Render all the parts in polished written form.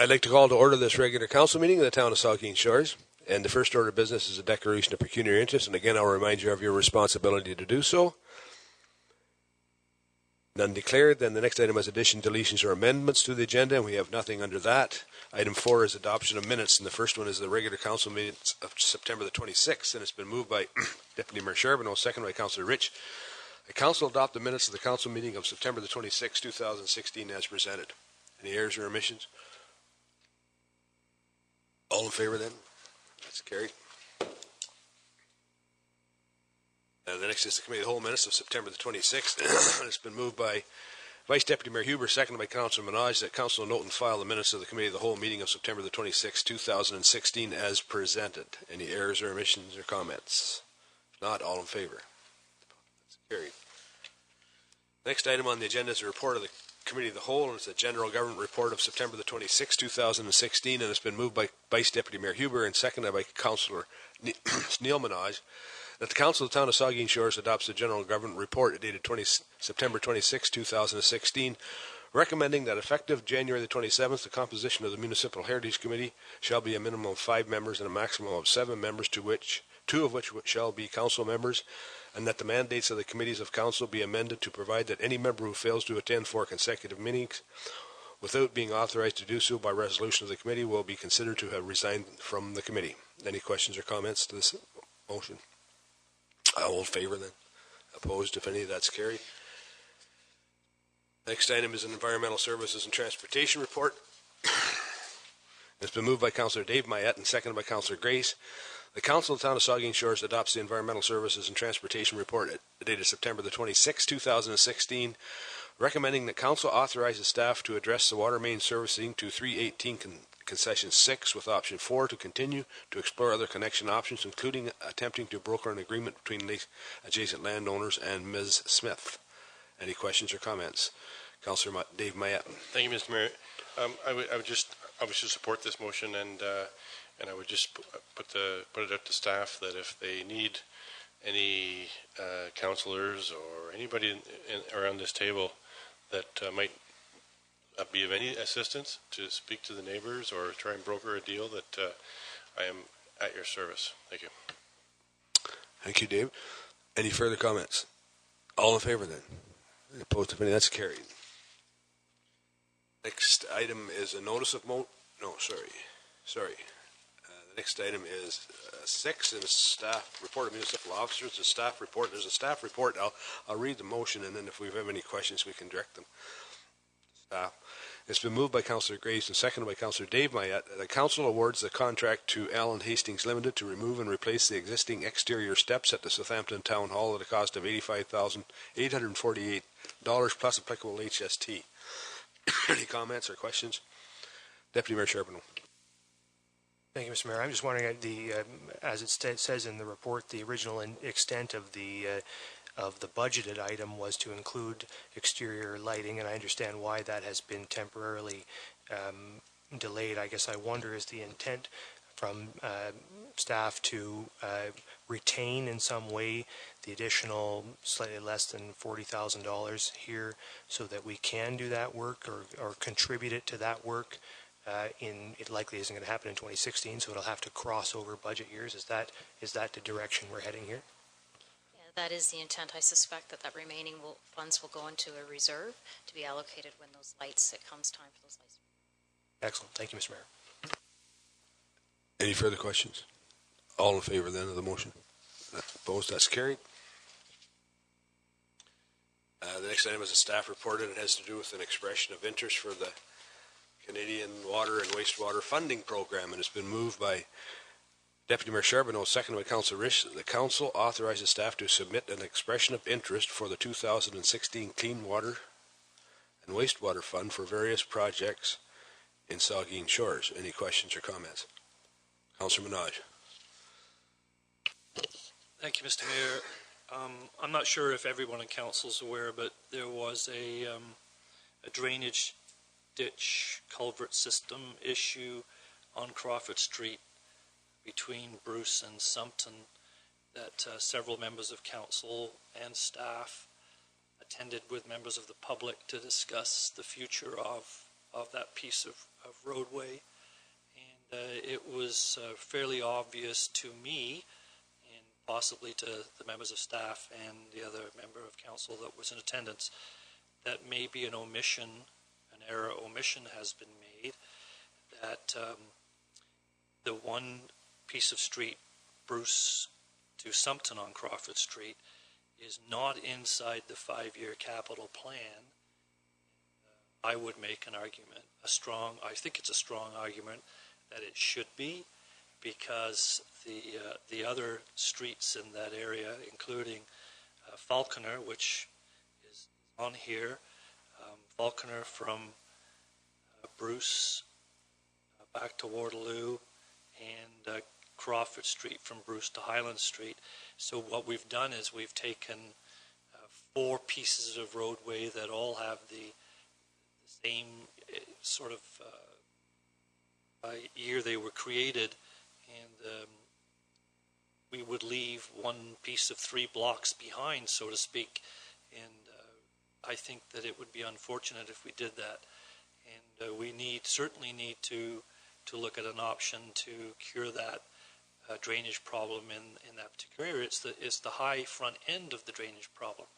I'd like to call to order this regular council meeting of the town of Saugeen Shores. And the first order of business is a declaration of pecuniary interest. And again, I'll remind you of your responsibility to do so. None declared. Then the next item is addition, deletions, or amendments to the agenda. And we have nothing under that. Item 4 is adoption of minutes. And the first one is the regular council minutes of September the 26th. And it's been moved by Deputy Mayor Charbonneau, second by Councillor Rich. The council adopt the minutes of the council meeting of September the 26th, 2016 as presented. Any errors or omissions? All in favor then? That's carried. The next is the committee of the whole minutes of September the 26th. It's been moved by Vice Deputy Mayor Huber, seconded by Councillor Minaj, that council note and file the minutes of the committee of the whole meeting of September the 26th, 2016 as presented. Any errors or omissions or comments? If not, all in favor? That's carried. Next item on the agenda is a report of the Committee of the Whole, and it's a general government report of September the 26th, 2016, and it's been moved by Vice Deputy Mayor Huber and seconded by Councillor Neil Minaj, that the Council of the Town of Saugeen Shores adopts the general government report dated September 26, 2016, recommending that effective January the 27th, the composition of the Municipal Heritage Committee shall be a minimum of 5 members and a maximum of 7 members, to which 2 of which shall be council members, and that the mandates of the committees of council be amended to provide that any member who fails to attend 4 consecutive meetings without being authorized to do so by resolution of the committee will be considered to have resigned from the committee. Any questions or comments to this motion? All in favor then? Opposed, if any? That's carried. Next item is an environmental services and transportation report. It's been moved by Councillor Dave Mayette and seconded by Councillor Grace. The Council of the Town of Saugeen Shores adopts the Environmental Services and Transportation Report dated September the 26th, 2016, recommending that Council authorizes staff to address the water main servicing to 318 Concession 6 with Option 4 to continue to explore other connection options, including attempting to broker an agreement between the adjacent landowners and Ms. Smith. Any questions or comments? Councillor Dave Mayette. Thank you, Mr. Mayor. I would just obviously support this motion, and I would just put it up to staff that if they need any councillors or anybody around this table that might be of any assistance to speak to the neighbors or try and broker a deal, that I am at your service. Thank you. Thank you, Dave. Any further comments? All in favor then? Opposed, if any? That's carried. Next item is a notice of sorry. The next item is 6 in the staff report of municipal officers. A staff report. There's a staff report. I'll read the motion, and then if we have any questions, we can direct them to staff. It's been moved by Councillor Grace and seconded by Councillor Dave Mayette. The Council awards the contract to Allen Hastings Limited to remove and replace the existing exterior steps at the Southampton Town Hall at a cost of $85,848 plus applicable HST. Any comments or questions? Deputy Mayor Charbonneau. Thank you, Mr. Mayor. I'm just wondering, as it says in the report, the original extent of the budgeted item was to include exterior lighting, and I understand why that has been temporarily delayed. I guess I wonder, is the intent from staff to retain in some way the additional slightly less than $40,000 here so that we can do that work or contribute it to that work? It likely isn't going to happen in 2016, so it'll have to cross over budget years. Is that the direction we're heading here? Yeah, that is the intent. I suspect that remaining funds will go into a reserve to be allocated when those lights, it comes time for those lights. Excellent. Thank you, Mr. Mayor. Any further questions? All in favor then of the motion? Opposed? That's carried. The next item is a staff report, and it has to do with an expression of interest for the Canadian Water and Wastewater Funding Program, and it's been moved by Deputy Mayor Charbonneau, seconded by Councillor Risch. The Council authorizes staff to submit an expression of interest for the 2016 Clean Water and Wastewater Fund for various projects in Saugeen Shores. Any questions or comments? Councillor Minaj. Thank you, Mr. Mayor. I'm not sure if everyone in council is aware, but there was a drainage ditch culvert system issue on Crawford Street between Bruce and Sumpton that several members of council and staff attended with members of the public to discuss the future of of that piece of roadway. And it was fairly obvious to me, and possibly to the members of staff and the other member of council that was in attendance, that maybe an error omission has been made, that the one piece of street, Bruce to Sumpton on Crawford Street, is not inside the 5-year capital plan. I would make an argument, I think it's a strong argument that it should be, because the other streets in that area, including Falconer, which is on here, Falconer from Bruce back to Waterloo, and Crawford Street from Bruce to Highland Street. So what we've done is we've taken 4 pieces of roadway that all have the same sort of year they were created, and we would leave one piece of 3 blocks behind, so to speak, and I think that it would be unfortunate if we did that, and we certainly need to look at an option to cure that drainage problem in that particular area. It's the high front end of the drainage problem.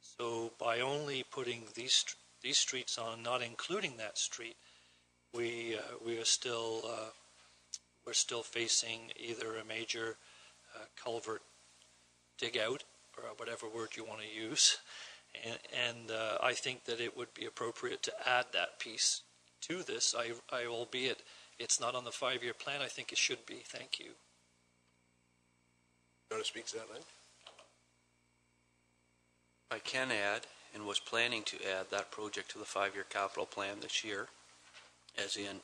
So by only putting these streets on, not including that street, we're still facing either a major culvert dig out, or whatever word you want to use, and I think that it would be appropriate to add that piece to this. Albeit it's not on the 5-year plan, I think it should be. Thank you. You want to speak to that, Len? I can add, and was planning to add that project to the 5-year capital plan this year, as in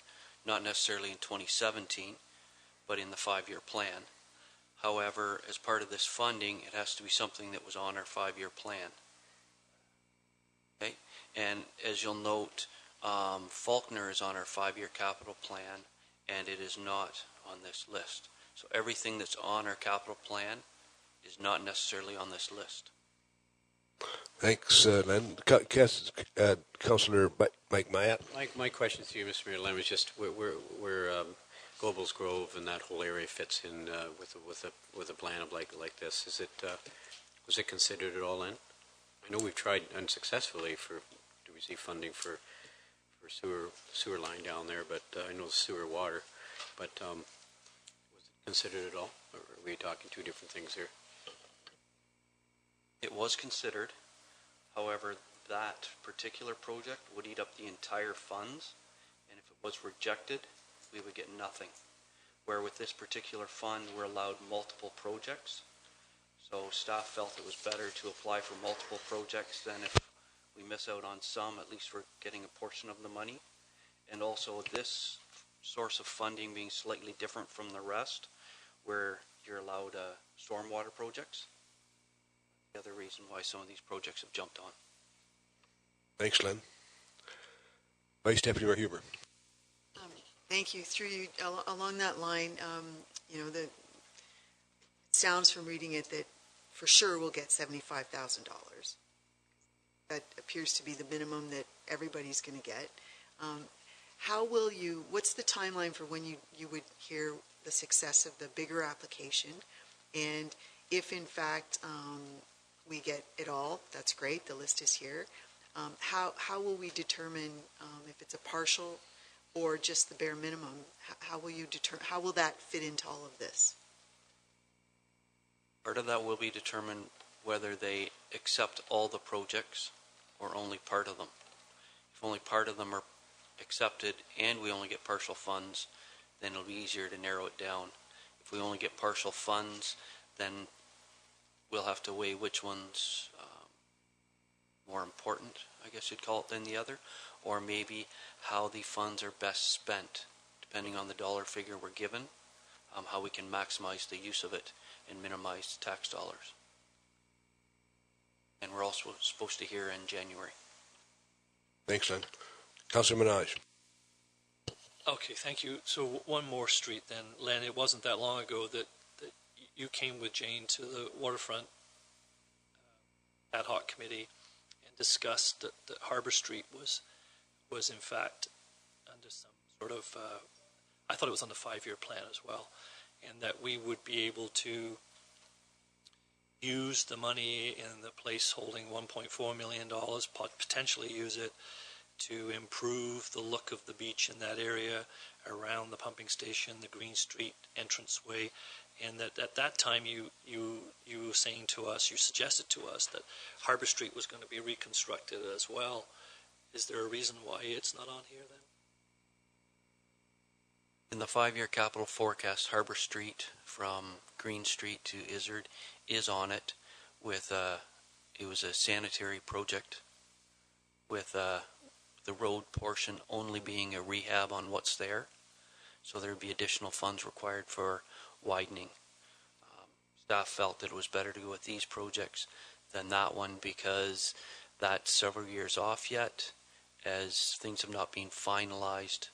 not necessarily in 2017, but in the 5-year plan. However, as part of this funding, it has to be something that was on our 5-year plan. Okay, and as you'll note, Faulkner is on our 5-year capital plan, and it is not on this list. So everything that's on our capital plan is not necessarily on this list. Thanks, Len. Councillor Mike Mayat. My question to you, Mr. Mayor, Len, was just where Goebels Grove and that whole area fits in with a plan of like this. Was it considered at all in? I know we've tried unsuccessfully to receive funding for sewer line down there, but I know the sewer water. But was it considered at all, or are we talking 2 different things here? It was considered. However, that particular project would eat up the entire funds, and if it was rejected, we would get nothing. Where with this particular fund, we're allowed multiple projects. So staff felt it was better to apply for multiple projects than if we miss out on some, at least we're getting a portion of the money. And also this source of funding being slightly different from the rest, where you're allowed stormwater projects. The other reason why some of these projects have jumped on. Thanks, Len. Vice Deputy Mayor Huber. Thank you. Through you, along that line, it sounds from reading it that for sure we'll get $75,000. That appears to be the minimum that everybody's going to get. What's the timeline for when you would hear the success of the bigger application? And if in fact we get it all, that's great, the list is here. How will we determine if it's a partial or just the bare minimum? How will that fit into all of this? Part of that will be determined whether they accept all the projects or only part of them. If only part of them are accepted and we only get partial funds, then it'll be easier to narrow it down. If we only get partial funds, then we'll have to weigh which one's more important, I guess you'd call it, than the other, or maybe how the funds are best spent, depending on the dollar figure we're given, how we can maximize the use of it and minimize tax dollars. And we're also supposed to hear in January. Thanks, Len. Councillor Minaj. Okay, thank you. So one more street then. Len, it wasn't that long ago that you came with Jane to the waterfront ad hoc committee and discussed that Harbour Street was in fact sort of, I thought it was on the 5-year plan as well, and that we would be able to use the money in the place holding $1.4 million, potentially use it to improve the look of the beach in that area around the pumping station, the Green Street entranceway, and that at that time you were saying to us, you suggested to us that Harbor Street was going to be reconstructed as well. Is there a reason why it's not on here then? In the 5-year capital forecast, Harbor Street from Green Street to Izzard is on it with it was a sanitary project with the road portion only being a rehab on what's there. So there would be additional funds required for widening. Staff felt that it was better to go with these projects than that one because that's several years off yet, as things have not been finalized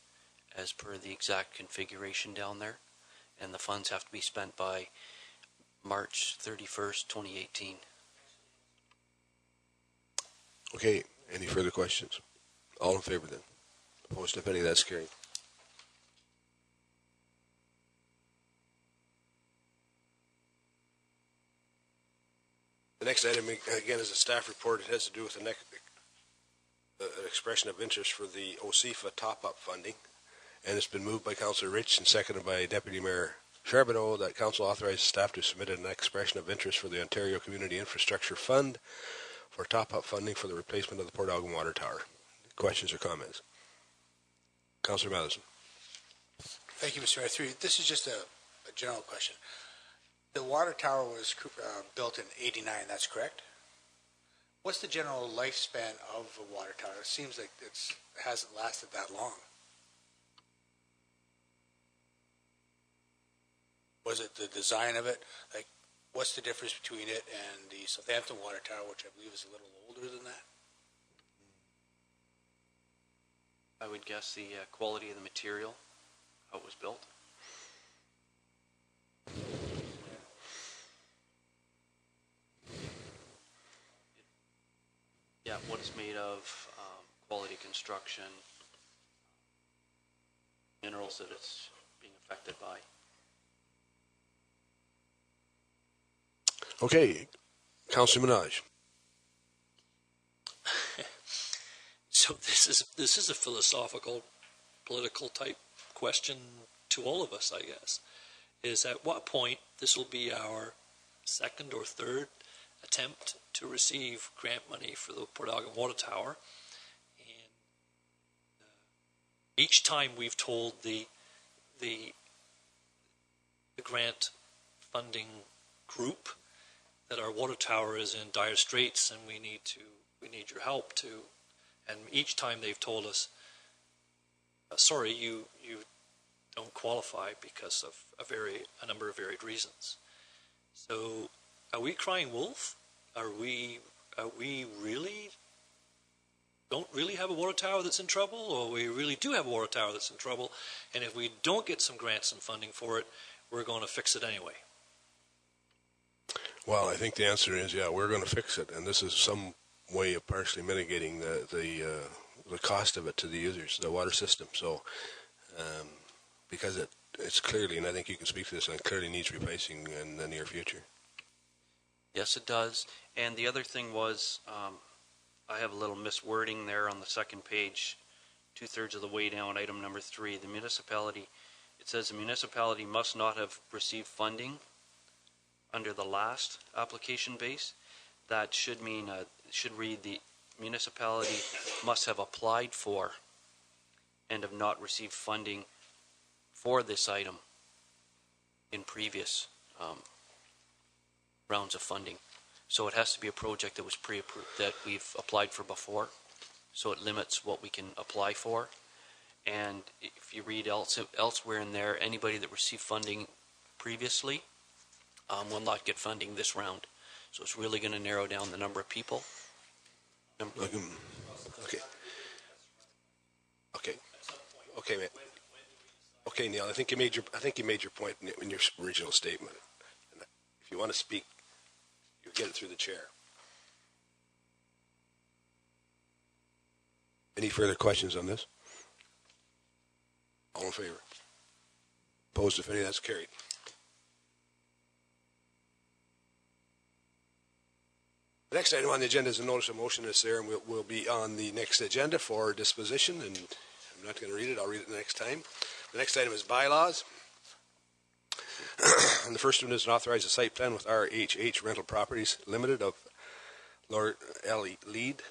as per the exact configuration down there, and the funds have to be spent by March 31st, 2018. Okay, any further questions? All in favor then? Opposed, if any, that's carried. The next item, again, is a staff report. It has to do with an expression of interest for the OSIFA top-up funding. And it's been moved by Councillor Rich and seconded by Deputy Mayor Charbonneau that Council authorizes staff to submit an expression of interest for the Ontario Community Infrastructure Fund for top-up funding for the replacement of the Port Algon Water Tower. Questions or comments? Councillor Matheson. Thank you, Mr. Mayor. This is just a general question. The water tower was built in '89, that's correct? What's the general lifespan of a water tower? It seems like it hasn't lasted that long. Was it the design of it? Like, what's the difference between it and the Southampton water tower, which I believe is a little older than that? I would guess the quality of the material, how it was built. Yeah, what it's made of, quality construction, minerals that it's being affected by. Okay, Councillor Minaj. So this is a philosophical, political type question to all of us, I guess. Is at what point this will be our second or third attempt to receive grant money for the Port Algon Water Tower, and each time we've told the grant funding group that our water tower is in dire straits and we need your help to, and each time they've told us, sorry, you don't qualify because of a number of varied reasons. So are we crying wolf? Are we really don't really have a water tower that's in trouble, or we really do have a water tower that's in trouble, and if we don't get some grants and funding for it, we're going to fix it anyway? Well, I think the answer is, yeah, we're going to fix it, and this is some way of partially mitigating the cost of it to the users, the water system. So, because it's clearly, and I think you can speak to this, and it clearly needs replacing in the near future. Yes, it does. And the other thing was, I have a little miswording there on the second page, 2/3 of the way down, item number 3. The municipality, it says the municipality must not have received funding under the last application base. That should mean, should read the municipality must have applied for and have not received funding for this item in previous rounds of funding. So it has to be a project that was pre-approved, that we've applied for before. So it limits what we can apply for. And if you read elsewhere in there, anybody that received funding previously will not get funding this round. So it's really going to narrow down the number of people. Okay. Okay, man. Okay, Neil. I think you made your point in your original statement. If you want to speak, you get it through the chair. Any further questions on this? All in favor? Opposed, if any? That's carried. The next item on the agenda is a notice of motion that's there, and will be on the next agenda for disposition, and I'm not going to read it. I'll read it the next time. The next item is bylaws. And the first one is an authorized site plan with RHH Rental Properties Limited of Lord L. Lead.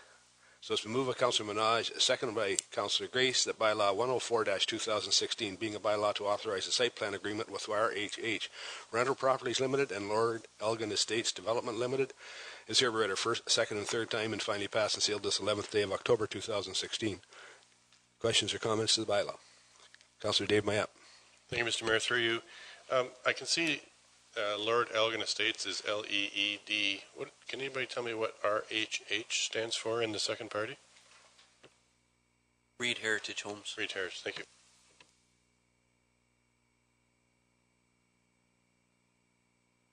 So it's been moved by Councillor Minaj, seconded by Councillor Grace, that bylaw 104-2016, being a bylaw to authorize a site plan agreement with RHH Rental Properties Limited and Lord Elgin Estates Development Limited, is hereby read a first, second, and third time and finally passed and sealed this 11th day of October 2016. Questions or comments to the bylaw? Councillor Dave Mayap. Thank you, Mr. Mayor. Through you. I can see Lord Elgin Estates is L-E-E-D. Can anybody tell me what RHH stands for in the second party? Reed Heritage Homes. Reed Heritage, thank you.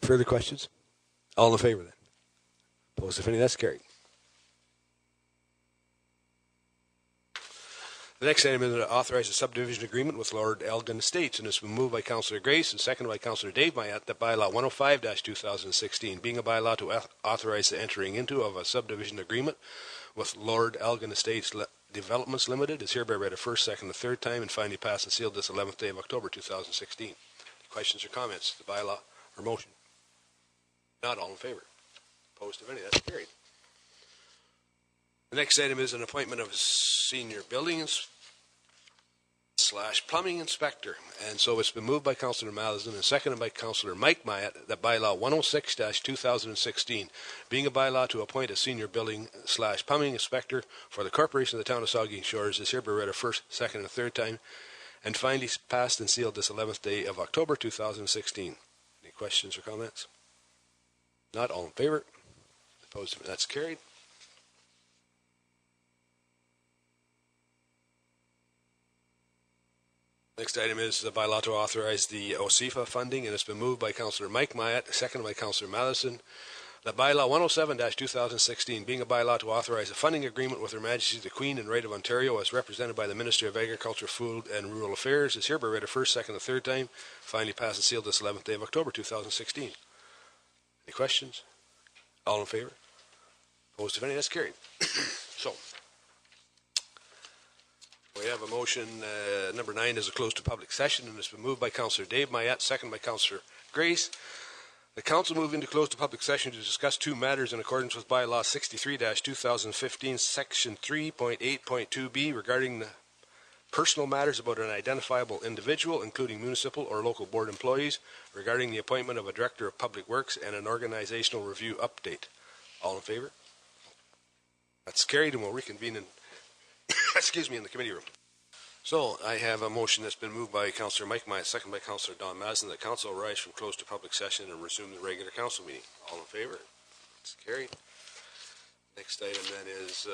Further questions? All in favor then? Opposed, if any? That's carried. The next item is to authorize a subdivision agreement with Lord Elgin Estates, and it's been moved by Councillor Grace and seconded by Councillor Dave Mayat that bylaw 105-2016, being a bylaw to authorize the entering into of a subdivision agreement with Lord Elgin Estates Developments Limited, is hereby read a first, second, and third time and finally passed and sealed this 11th day of October 2016. Questions or comments to the bylaw or motion? Not, all in favor? Opposed, if any? That's carried. The next item is an appointment of a senior building / plumbing inspector. And so it's been moved by Councillor Malazan and seconded by Councillor Mike Myatt that bylaw 106-2016, being a bylaw to appoint a senior building / plumbing inspector for the Corporation of the Town of Saugeen Shores, is hereby read a first, second, and third time and finally passed and sealed this 11th day of October 2016. Any questions or comments? Not, all in favor? Opposed, that's carried. Next item is the bylaw to authorize the OSIFA funding, and it's been moved by Councillor Mike Myatt, seconded by Councillor Madison. That bylaw 107-2016, being a bylaw to authorize a funding agreement with Her Majesty the Queen and Right of Ontario as represented by the Minister of Agriculture, Food and Rural Affairs, is hereby read a first, second, and third time, finally passed and sealed this 11th day of October 2016. Any questions? All in favor? Opposed, if any? That's carried. So, we have a motion, number 9 is a close to public session, and it's been moved by Councillor Dave Mayat, second by Councillor Grace. The council moved into close to public session to discuss two matters in accordance with bylaw 63-2015, section 3.8.2b, regarding the personal matters about an identifiable individual, including municipal or local board employees, regarding the appointment of a director of public works and an organizational review update. All in favor? That's carried, and we'll reconvene in in the committee room. So I have a motion that's been moved by Councillor Mike Myatt, second by Councillor Don Madsen, that council rise from close to public session and resume the regular council meeting. All in favor? That's carried. Next item then is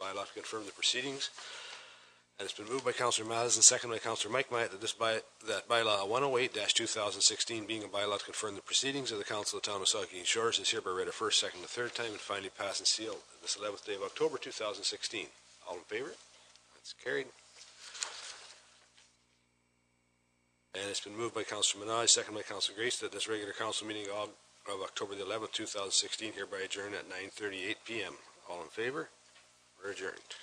bylaw to confirm the proceedings. And it's been moved by Councillor Madsen, second by Councillor Mike Myatt, that bylaw 108-2016, being a bylaw to confirm the proceedings of the Council of the Town of Saugeen Shores, is hereby read a first, second, and third time and finally passed and sealed this 11th day of October 2016. All in favor? That's carried. And it's been moved by Councillor Minaj, second by Councillor Grace, that this regular council meeting of October the 11th, 2016, hereby adjourned at 9:38 p.m. All in favor? We're adjourned.